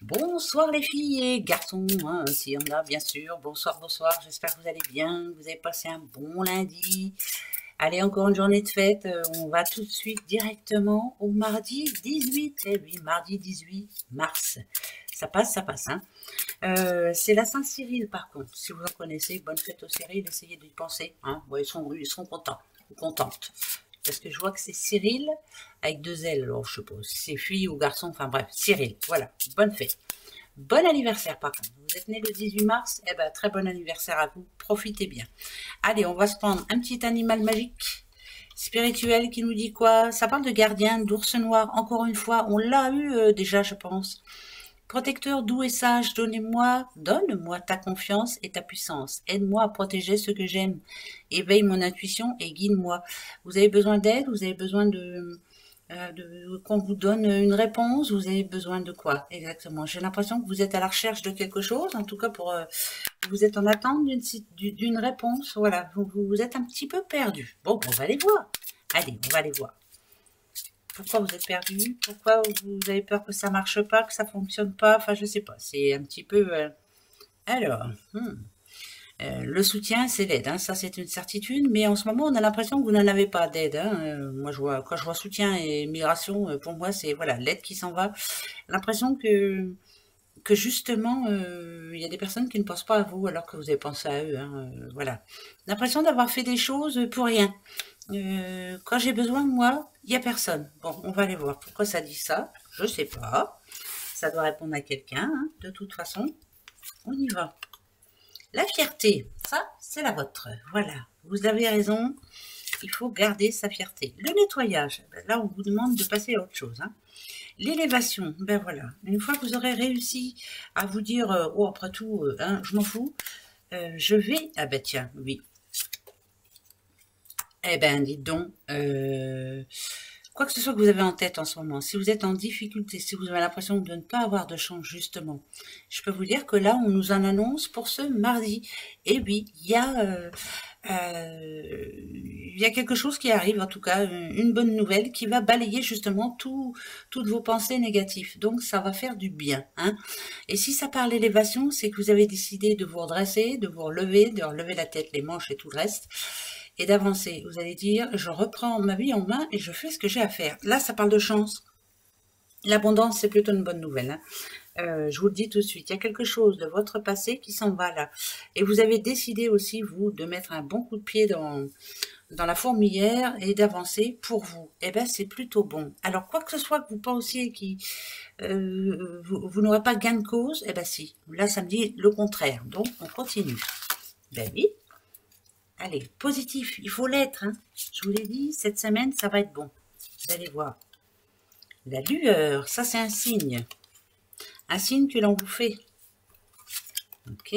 Bonsoir les filles et garçons, hein, si on a bien sûr. Bonsoir, bonsoir, j'espère que vous allez bien, que vous avez passé un bon lundi. Allez, encore une journée de fête, on va tout de suite directement au mardi 18, eh oui, mardi 18 mars. Ça passe, hein. C'est la Saint-Cyril par contre, si vous en connaissez, bonne fête aux Cyril, essayez d'y penser, hein. Ouais, ils seront contents, ou contentes. Parce que je vois que c'est Cyril avec deux L, alors je sais pas si c'est fille ou garçon, enfin bref, Cyril, voilà, bonne fête. Bon anniversaire par contre, vous êtes né le 18 mars, eh ben très bon anniversaire à vous, profitez bien. Allez, on va se prendre un petit animal magique, spirituel qui nous dit quoi? Ça parle de gardien, d'ours noir, encore une fois, on l'a eu déjà je pense. Protecteur doux et sage, donne-moi ta confiance et ta puissance. Aide-moi à protéger ce que j'aime. Éveille mon intuition et guide-moi. Vous avez besoin d'aide, vous avez besoin qu'on vous donne une réponse, vous avez besoin de quoi exactement? J'ai l'impression que vous êtes à la recherche de quelque chose, en tout cas vous êtes en attente d'une réponse, voilà, vous êtes un petit peu perdu. Bon, on va aller voir. Allez, on va aller voir. Pourquoi vous êtes perdu? Pourquoi vous avez peur que ça marche pas, que ça fonctionne pas? Enfin, je sais pas. C'est un petit peu... Alors, le soutien, c'est l'aide. Hein, ça, c'est une certitude. Mais en ce moment, on a l'impression que vous n'en avez pas d'aide. Hein. Moi, quand je vois soutien et migration, pour moi, c'est voilà l'aide qui s'en va. L'impression que justement, il y a des personnes qui ne pensent pas à vous alors que vous avez pensé à eux. Hein, voilà. L'impression d'avoir fait des choses pour rien. Quand j'ai besoin de moi, il n'y a personne. Bon, on va aller voir pourquoi ça dit ça. Je sais pas. Ça doit répondre à quelqu'un, hein, de toute façon. On y va. La fierté, ça, c'est la vôtre. Voilà, vous avez raison. Il faut garder sa fierté. Le nettoyage, là, on vous demande de passer à autre chose. Hein. L'élévation, ben voilà. Une fois que vous aurez réussi à vous dire, oh, après tout, hein, je m'en fous, je vais... Ah ben tiens, oui. Eh ben, dites donc, quoi que ce soit que vous avez en tête en ce moment, si vous êtes en difficulté, si vous avez l'impression de ne pas avoir de chance, justement, je peux vous dire que là, on nous en annonce pour ce mardi. Et oui, il y a quelque chose qui arrive, en tout cas, une bonne nouvelle qui va balayer justement toutes vos pensées négatives. Donc, ça va faire du bien. Hein. Et si ça parle d'élévation, c'est que vous avez décidé de vous redresser, de vous relever, de relever la tête, les manches et tout le reste, et d'avancer. Vous allez dire, je reprends ma vie en main et je fais ce que j'ai à faire. Là, ça parle de chance. L'abondance, c'est plutôt une bonne nouvelle. Hein. Je vous le dis tout de suite, il y a quelque chose de votre passé qui s'en va là. Et vous avez décidé aussi, vous, de mettre un bon coup de pied dans la fourmilière et d'avancer pour vous. Eh bien, c'est plutôt bon. Alors, quoi que ce soit que vous pensiez vous n'aurez pas gain de cause, eh bien si. Là, ça me dit le contraire. Donc, on continue. Ben oui. Allez, positif, il faut l'être. Hein. Je vous l'ai dit, cette semaine, ça va être bon. Vous allez voir. La lueur, ça c'est un signe. Un signe que l'on vous fait. Ok.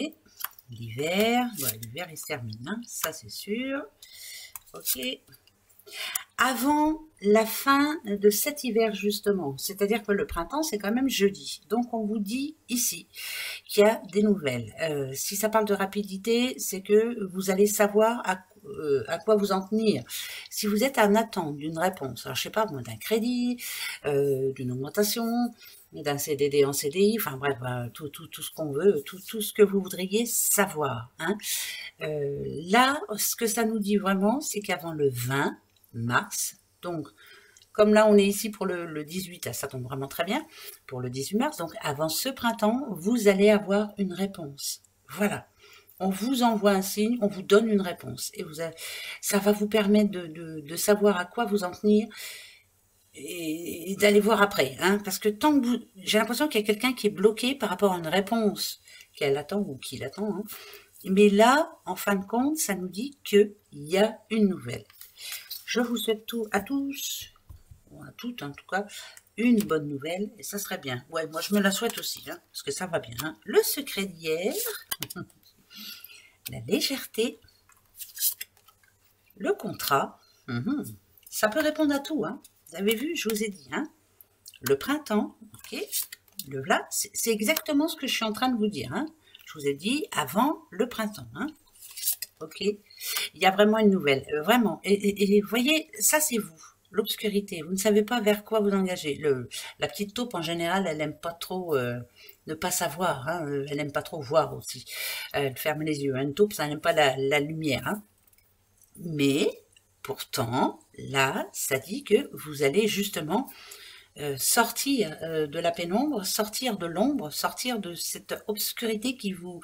L'hiver, ouais, l'hiver il se termine, hein. Ça c'est sûr. Ok. Avant la fin de cet hiver justement, c'est-à-dire que le printemps c'est quand même jeudi. Donc on vous dit ici qu'il y a des nouvelles. Si ça parle de rapidité, c'est que vous allez savoir à quoi vous en tenir. Si vous êtes en attente d'une réponse, alors je sais pas, d'un crédit, d'une augmentation, d'un CDD en CDI, enfin bref, tout ce qu'on veut, tout ce que vous voudriez savoir. Hein. Là, ce que ça nous dit vraiment, c'est qu'avant le 20 mars, donc comme là on est ici pour le 18, ça tombe vraiment très bien, pour le 18 mars, donc avant ce printemps, vous allez avoir une réponse. Voilà. On vous envoie un signe, on vous donne une réponse. Et ça va vous permettre de savoir à quoi vous en tenir et d'aller voir après. Hein, parce que tant que j'ai l'impression qu'il y a quelqu'un qui est bloqué par rapport à une réponse qu'elle attend ou qu'il attend. Hein. Mais là, en fin de compte, ça nous dit qu'il y a une nouvelle. Je vous souhaite à tous, ou à toutes en tout cas, une bonne nouvelle, et ça serait bien. Ouais, moi je me la souhaite aussi, hein, parce que ça va bien. Hein. Le secret d'hier, la légèreté, le contrat, ça peut répondre à tout. Hein. Vous avez vu, je vous ai dit. Hein. Le printemps, ok, le là, c'est exactement ce que je suis en train de vous dire. Hein. Je vous ai dit avant le printemps. Hein. Ok, il y a vraiment une nouvelle, vraiment. Et vous voyez, ça c'est vous. l'obscurité. Vous ne savez pas vers quoi vous engager. La petite taupe, en général, elle aime pas trop ne pas savoir. Hein. Elle aime pas trop voir aussi. Elle ferme les yeux. Hein. Une taupe, ça n'aime pas la lumière. Hein. Mais, pourtant, là, ça dit que vous allez justement sortir de la pénombre, sortir de l'ombre, sortir de cette obscurité qui vous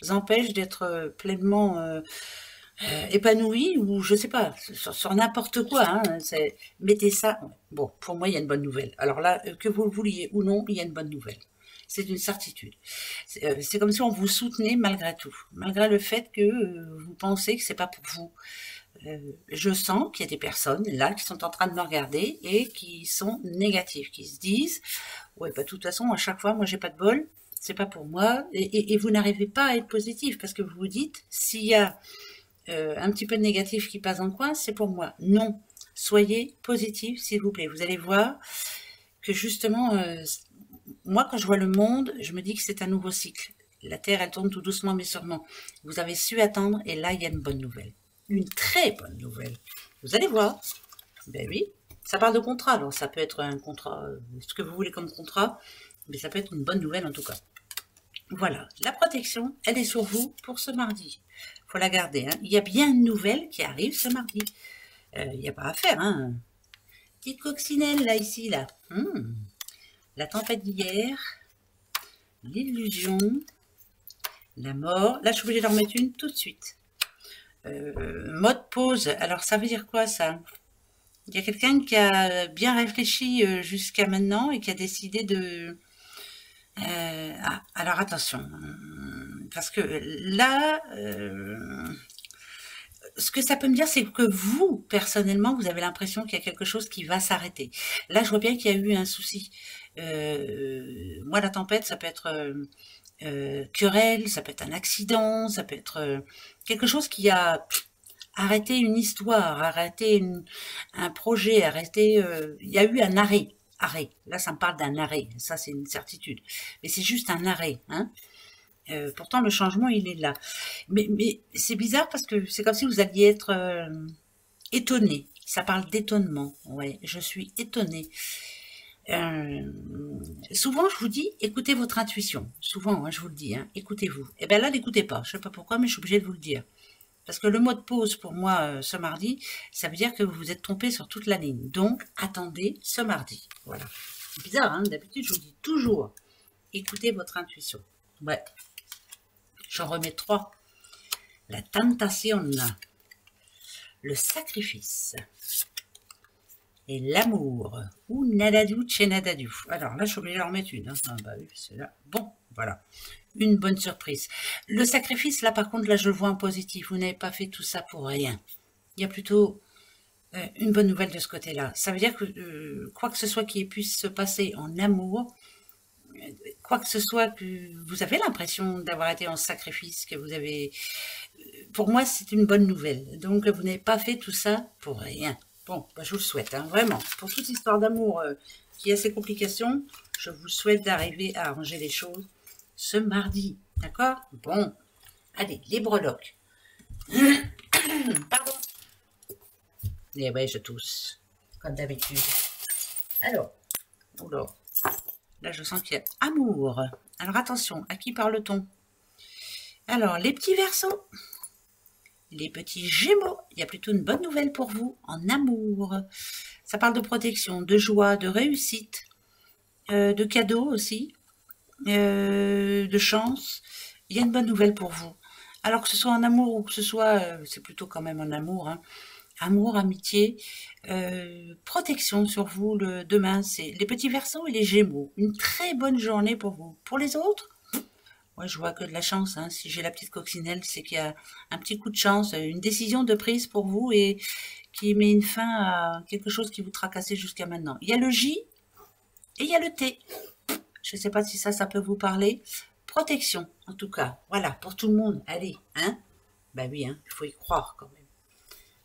empêche d'être pleinement épanoui, ou je sais pas, sur n'importe quoi. Hein, mettez ça. Bon, pour moi, il y a une bonne nouvelle. Alors là, que vous le vouliez ou non, il y a une bonne nouvelle. C'est une certitude. C'est comme si on vous soutenait malgré tout, malgré le fait que vous pensez que c'est pas pour vous. Je sens qu'il y a des personnes là qui sont en train de me regarder et qui sont négatives, qui se disent ouais, bah, de toute façon, à chaque fois, moi j'ai pas de bol, c'est pas pour moi, et vous n'arrivez pas à être positif parce que vous vous dites s'il y a un petit peu de négatif qui passe en coin, c'est pour moi. Non, soyez positif s'il vous plaît. Vous allez voir que justement, moi quand je vois le monde, je me dis que c'est un nouveau cycle. La Terre, elle tourne tout doucement mais sûrement. Vous avez su attendre et là, il y a une bonne nouvelle. Une très bonne nouvelle. Vous allez voir. Ben oui, ça parle de contrat. Alors ça peut être un contrat, ce que vous voulez comme contrat, mais ça peut être une bonne nouvelle en tout cas. Voilà, la protection, elle est sur vous pour ce mardi. Faut la garder. Hein. Il y a bien une nouvelle qui arrive ce mardi. Il n'y a pas à faire. Hein. Petite coccinelle là, ici, là. La tempête d'hier, l'illusion, la mort. Là, je suis obligée d'en remettre une tout de suite. Mode pause. Alors, ça veut dire quoi, ça? Il y a quelqu'un qui a bien réfléchi jusqu'à maintenant et qui a décidé de... alors, attention. Parce que là... ce que ça peut me dire, c'est que vous, personnellement, vous avez l'impression qu'il y a quelque chose qui va s'arrêter. Là, je vois bien qu'il y a eu un souci. Moi, la tempête, ça peut être querelle, ça peut être un accident, ça peut être quelque chose qui a arrêté une histoire, arrêté un projet, arrêté... il y a eu un arrêt. Arrêt. Là, ça me parle d'un arrêt. Ça, c'est une certitude. Mais c'est juste un arrêt. Hein. Pourtant, le changement, il est là. Mais c'est bizarre parce que c'est comme si vous alliez être étonné. Ça parle d'étonnement. Ouais, je suis étonnée. Souvent, je vous dis, écoutez votre intuition. Souvent, hein, je vous le dis, hein, écoutez-vous. Et bien là, n'écoutez pas. Je ne sais pas pourquoi, mais je suis obligée de vous le dire. Parce que le mot de pause, pour moi, ce mardi, ça veut dire que vous vous êtes trompé sur toute la ligne. Donc, attendez ce mardi. Voilà. C'est bizarre, hein. D'habitude, je vous dis toujours, écoutez votre intuition. Ouais. J'en remets 3. La tentation, le sacrifice et l'amour. Ou nadadou chez nadadou. Alors là, je suis obligée d'en remettre une. Hein. Ah, bah oui, c'est là. Bon, voilà. Une bonne surprise. Le sacrifice, là, par contre, là, je le vois en positif. Vous n'avez pas fait tout ça pour rien. Il y a plutôt une bonne nouvelle de ce côté-là. Ça veut dire que quoi que ce soit qui puisse se passer en amour, quoi que ce soit que vous avez l'impression d'avoir été en sacrifice, que vous avez... Pour moi, c'est une bonne nouvelle. Donc, vous n'avez pas fait tout ça pour rien. Bon, bah, je vous le souhaite, hein, vraiment. Pour toute histoire d'amour qui a ses complications, je vous souhaite d'arriver à arranger les choses ce mardi. D'accord? Bon. Allez, les breloques. Pardon. Et ouais, je tousse. Comme d'habitude. Alors. Oula. Là, je sens qu'il y a amour. Alors, attention, à qui parle-t-on? Alors, les petits Verseaux, les petits Gémeaux, il y a plutôt une bonne nouvelle pour vous en amour. Ça parle de protection, de joie, de réussite, de cadeaux aussi, de chance. Il y a une bonne nouvelle pour vous. Alors que ce soit en amour ou que ce soit, c'est plutôt quand même en amour, hein. Amour, amitié, protection sur vous le demain, c'est les petits Verseaux et les Gémeaux. Une très bonne journée pour vous. Pour les autres, ouais, je vois que de la chance. Hein. Si j'ai la petite coccinelle, c'est qu'il y a un petit coup de chance, une décision de prise pour vous et qui met une fin à quelque chose qui vous tracassait jusqu'à maintenant. Il y a le J et il y a le T. Je ne sais pas si ça peut vous parler. Protection, en tout cas. Voilà, pour tout le monde. Allez, hein? Ben oui, hein, il faut y croire quand même.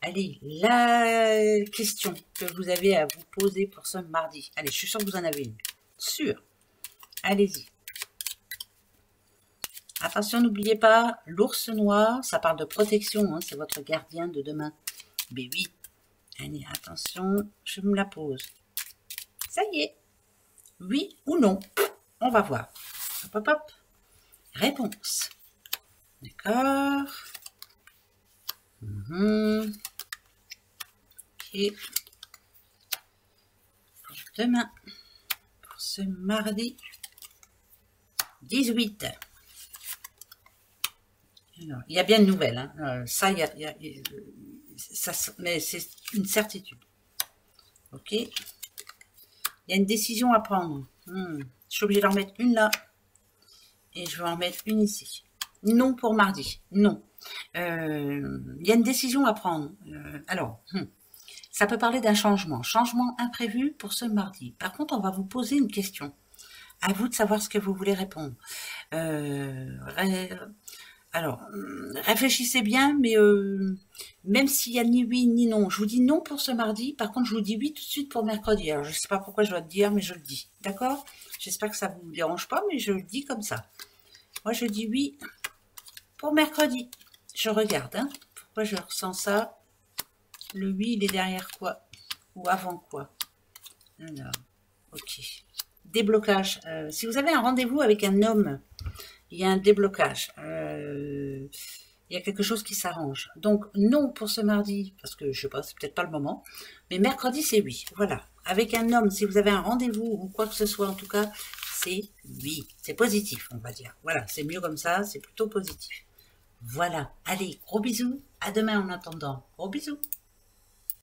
Allez, la question que vous avez à vous poser pour ce mardi. Allez, je suis sûre que vous en avez une. Sûre. Allez-y. Attention, n'oubliez pas, l'ours noir, ça parle de protection, hein, c'est votre gardien de demain. Mais oui, Allez, attention, je me la pose. Ça y est. Oui ou non? On va voir. Hop, hop, hop. Réponse. D'accord. Ok. Pour demain, pour ce mardi 18. Alors, il y a bien une nouvelle. Hein. Ça, mais c'est une certitude. Ok. Il y a une décision à prendre. Je suis obligée d'en mettre une là. Et je vais en mettre une ici. Non pour mardi. Non. Il y a une décision à prendre. Alors, ça peut parler d'un changement. Changement imprévu pour ce mardi. Par contre, on va vous poser une question. À vous de savoir ce que vous voulez répondre. Alors, réfléchissez bien, mais même s'il n'y a ni oui ni non, je vous dis non pour ce mardi, par contre je vous dis oui tout de suite pour mercredi. Alors je ne sais pas pourquoi je dois te dire, mais je le dis, d'accord? J'espère que ça ne vous dérange pas, mais je le dis comme ça. Moi je dis oui pour mercredi. Je regarde, hein. Pourquoi je ressens ça? Le oui, il est derrière quoi? Ou avant quoi? Alors, ok. Déblocage. Si vous avez un rendez-vous avec un homme, il y a un déblocage. Il y a quelque chose qui s'arrange. Donc, non pour ce mardi, parce que je sais pas, c'est peut-être pas le moment. Mais mercredi, c'est oui. Voilà. Avec un homme, si vous avez un rendez-vous ou quoi que ce soit, en tout cas, c'est oui. C'est positif, on va dire. Voilà, c'est mieux comme ça, c'est plutôt positif. Voilà. Allez, gros bisous. À demain en attendant. Gros bisous.